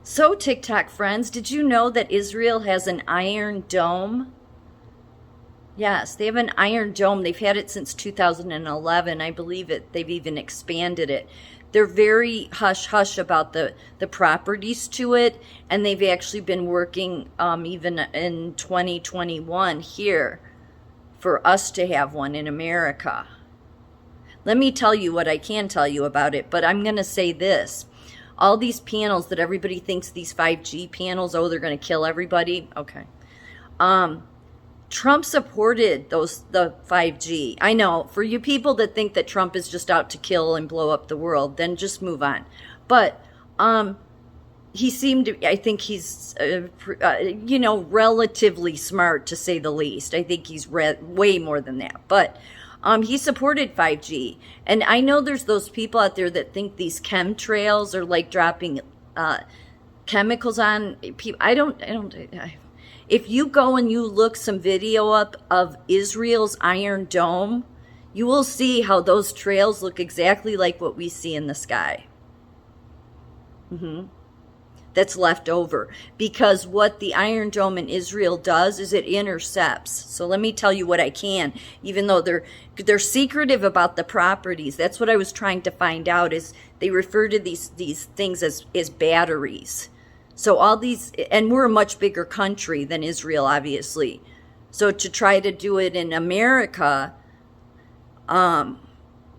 So, TikTok friends, did you know that Israel has an Iron Dome? Yes, they have an Iron Dome. They've had it since 2011. I believe they've even expanded it. They're very hush hush about the properties to it, and they've actually been working even in 2021 here for us to have one in America. Let me tell you what I can tell you about it, but I'm going to say this. All these panels that everybody thinks these 5G panels, oh, they're going to kill everybody. Okay. Um, Trump supported the 5G. I know, for you people that think that Trump is just out to kill and blow up the world, then just move on. But he seemed to, I think he's, relatively smart to say the least. I think he's read way more than that. But he supported 5G. And I know there's those people out there that think these chemtrails are like dropping chemicals on people. If you go and you look some video up of Israel's Iron Dome, you will see how those trails look exactly like what we see in the sky. That's left over, because what the Iron Dome in Israel does is it intercepts. So let me tell you what I can, even though they're secretive about the properties. That's what I was trying to find out, is they refer to these things as batteries. So all these, and we're a much bigger country than Israel, obviously. So to try to do it in America,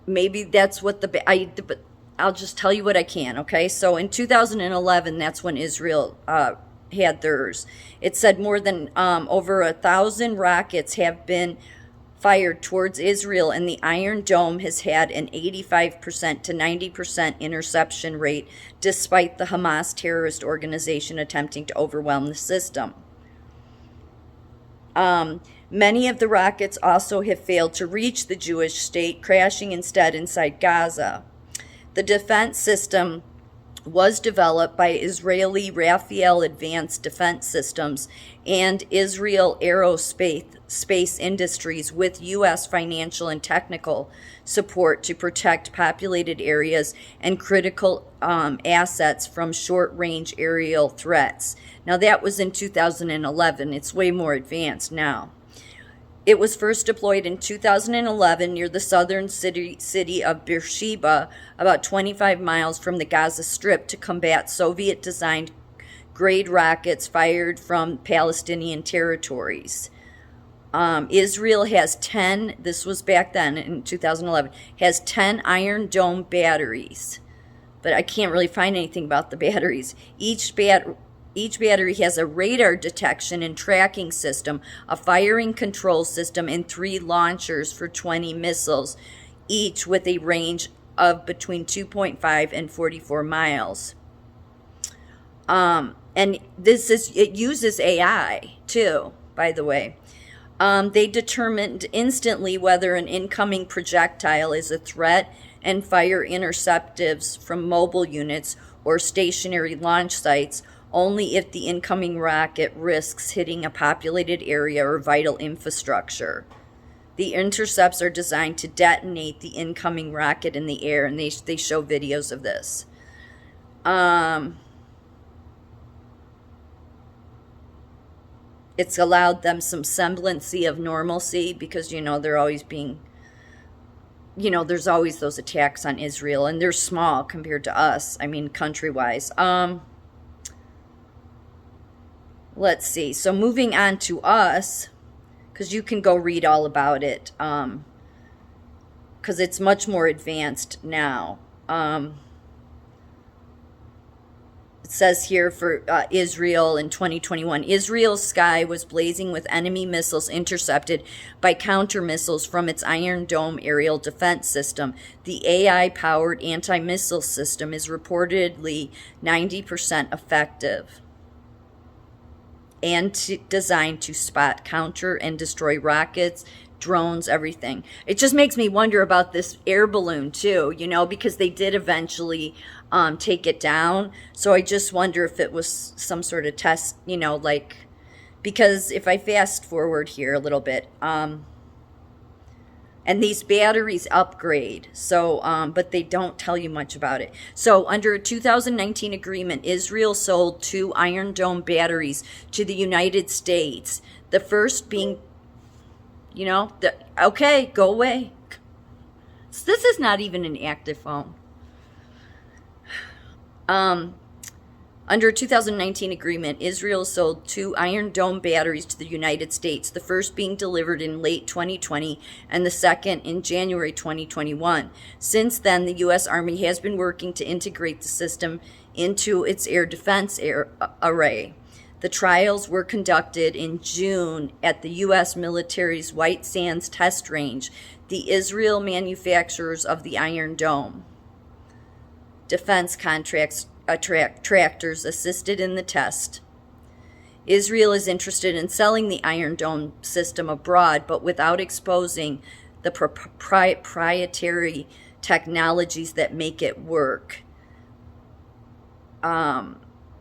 maybe that's what but I'll just tell you what I can, okay? So in 2011, that's when Israel had theirs. It said more than over 1,000 rockets have been fired towards Israel, and the Iron Dome has had an 85% to 90% interception rate, despite the Hamas terrorist organization attempting to overwhelm the system. Many of the rockets also have failed to reach the Jewish state, crashing instead inside Gaza. The defense system was developed by Israeli Rafael Advanced Defense Systems and Israel Aerospace Industries, with U.S. financial and technical support to protect populated areas and critical assets from short-range aerial threats. Now, that was in 2011. It's way more advanced now. It was first deployed in 2011 near the southern city of Beersheba, about 25 miles from the Gaza Strip, to combat Soviet-designed grade rockets fired from Palestinian territories. Israel has 10, this was back then in 2011, has 10 Iron Dome batteries. But I can't really find anything about the batteries. Each battery has a radar detection and tracking system, a firing control system, and 3 launchers for 20 missiles, each with a range of between 2.5 and 44 miles. And it uses AI too, by the way. They determined instantly whether an incoming projectile is a threat and fire interceptives from mobile units or stationary launch sites only if the incoming rocket risks hitting a populated area or vital infrastructure. The intercepts are designed to detonate the incoming rocket in the air, and they show videos of this. It's allowed them some semblance of normalcy, because, they're always being, there's always those attacks on Israel, and they're small compared to us, country-wise. Let's see. So moving on to us, because you can go read all about it, because it's much more advanced now. It says here for Israel in 2021, Israel's sky was blazing with enemy missiles intercepted by counter missiles from its Iron Dome aerial defense system. The AI-powered anti-missile system is reportedly 90% effective and designed to spot, counter, and destroy rockets, drones, everything. It just makes me wonder about this air balloon too, because they did eventually take it down. So I just wonder if it was some sort of test, because if I fast forward here a little bit, And these batteries upgrade. So, but they don't tell you much about it. So, under a 2019 agreement, Israel sold 2 Iron Dome batteries to the United States. The first being, okay, go away. So this is not even an active phone. Under a 2019 agreement, Israel sold 2 Iron Dome batteries to the United States, the first being delivered in late 2020 and the second in January 2021. Since then, the U.S. Army has been working to integrate the system into its air defense array. The trials were conducted in June at the U.S. military's White Sands Test Range, the Israel manufacturers of the Iron Dome. Defense contractors assisted in the test. Israel is interested in selling the Iron Dome system abroad, but without exposing the proprietary technologies that make it work.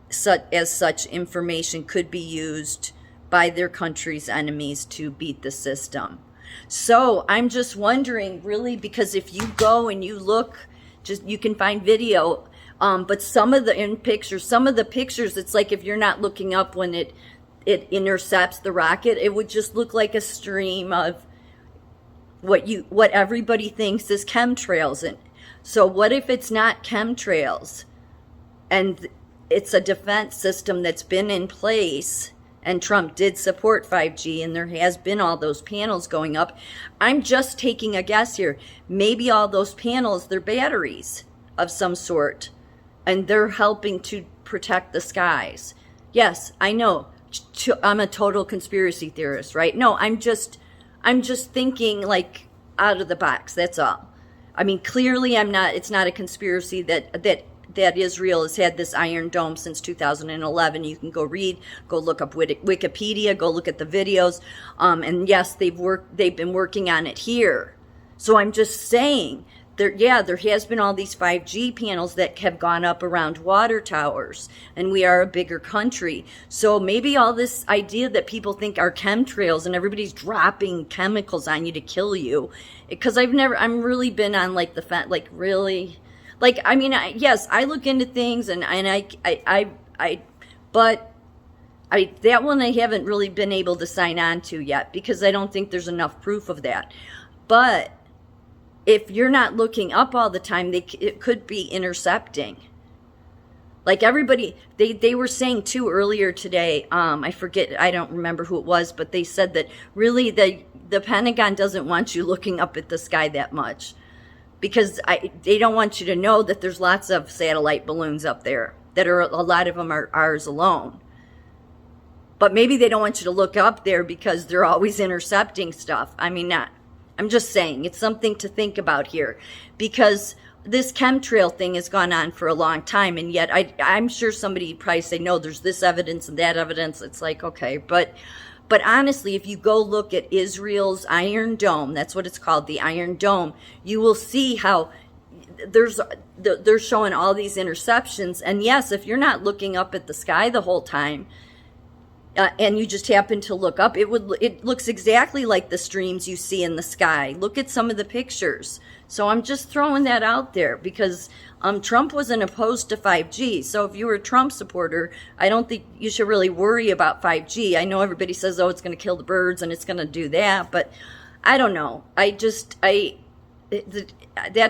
Such information could be used by their country's enemies to beat the system. So I'm just wondering, really, because if you go and you look, you can find video. But some of the pictures, it's like if you're not looking up when it intercepts the rocket, it would just look like a stream of what everybody thinks is chemtrails. And so what if it's not chemtrails and it's a defense system that's been in place, and Trump did support 5G and there has been all those panels going up? I'm just taking a guess here. Maybe all those panels, they're batteries of some sort, and they're helping to protect the skies. Yes, I know. I'm a total conspiracy theorist, right? No, I'm just thinking like out of the box. That's all. I mean, clearly I'm not. It's not a conspiracy that Israel has had this Iron Dome since 2011. You can go look up Wikipedia, go look at the videos. And yes, they've been working on it here. So I'm just saying, there has been all these 5G panels that have gone up around water towers, and we are a bigger country. So maybe all this idea that people think are chemtrails and everybody's dropping chemicals on you to kill you, because I'm really been on like really, like, I mean, yes, I look into things but that one I haven't really been able to sign on to yet because I don't think there's enough proof of that. But if you're not looking up all the time, it could be intercepting. Like everybody, they were saying too earlier today, I forget, I don't remember who it was, but they said that really the Pentagon doesn't want you looking up at the sky that much because they don't want you to know that there's lots of satellite balloons up there, that a lot of them are ours alone. But maybe they don't want you to look up there because they're always intercepting stuff. I mean, I'm just saying, it's something to think about here, because this chemtrail thing has gone on for a long time, and yet I'm sure somebody would probably say, no, there's this evidence and that evidence. It's like, okay, but honestly, if you go look at Israel's Iron Dome, that's what it's called, the Iron Dome, you will see how they're showing all these interceptions. And yes, if you're not looking up at the sky the whole time, and you just happen to look up, it looks exactly like the streams you see in the sky. Look at some of the pictures. So I'm just throwing that out there because Trump wasn't opposed to 5G. So if you were a Trump supporter, I don't think you should really worry about 5G. I know everybody says, oh, it's going to kill the birds and it's going to do that, but I don't know. That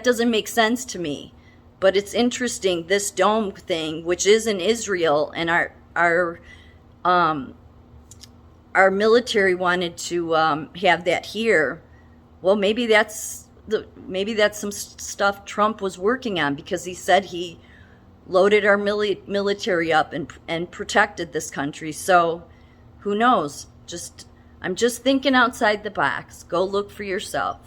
doesn't make sense to me. But it's interesting, this dome thing, which is in Israel, and our military wanted to have that here. Well, maybe that's some stuff Trump was working on, because he said he loaded our military up and protected this country. So who knows? I'm just thinking outside the box. Go look for yourself.